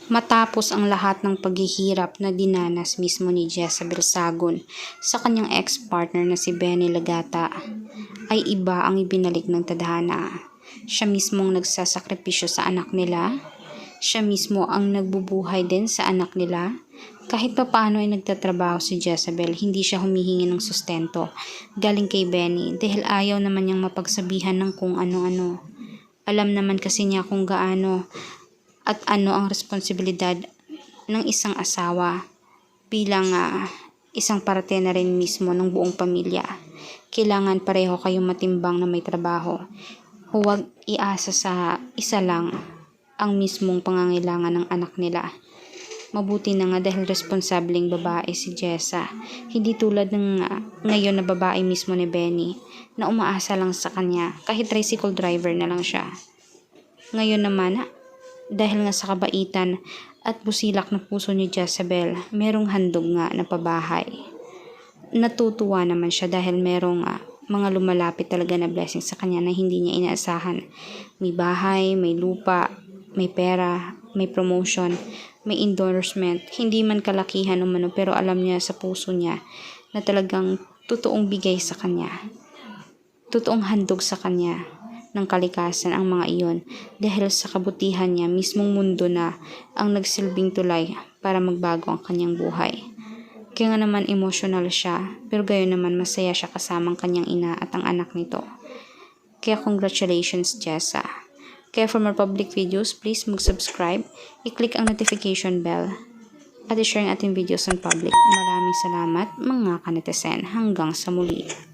Matapos ang lahat ng paghihirap na dinanas mismo ni Jezabel Sagun sa kanyang ex-partner na si Benny Lagata, ay iba ang ibinalik ng tadhana. Siya mismong nagsasakripisyo sa anak nila. Siya mismo ang nagbubuhay din sa anak nila. Kahit papaano ay nagtatrabaho si Jezabel, hindi siya humihingi ng sustento galing kay Benny dahil ayaw naman niyang mapagsabihan ng kung ano-ano. Alam naman kasi niya kung gaano at ano ang responsibilidad ng isang asawa bilang isang parte na rin mismo ng buong pamilya. Kailangan pareho kayong matimbang na may trabaho. Huwag iasa sa isa lang ang mismong pangangailangan ng anak nila. Mabuti na nga dahil responsableng babae si Jessa. Hindi tulad ng ngayon na babae mismo ni Benny na umaasa lang sa kanya kahit tricycle driver na lang siya. Ngayon naman, dahil nga sa kabaitan at busilak na puso ni Jezabel, merong handog nga na pabahay. Natutuwa naman siya dahil merong mga lumalapit talaga na blessing sa kanya na hindi niya inaasahan. May bahay, may lupa, may pera, may promotion, may endorsement. Hindi man kalakihan o mano, pero alam niya sa puso niya na talagang totoong bigay sa kanya. Totoong handog sa kanya ng kalikasan ang mga iyon dahil sa kabutihan niya mismong mundo na ang nagsilbing tulay para magbago ang kanyang buhay. Kaya nga naman emotional siya, pero gayon naman masaya siya kasamang kanyang ina at ang anak nito. Kaya congratulations, Jessa. Kaya for more public videos, please mag-subscribe, i-click ang notification bell at i-share ang ating videos on public. Maraming salamat mga kanetesen. Hanggang sa muli.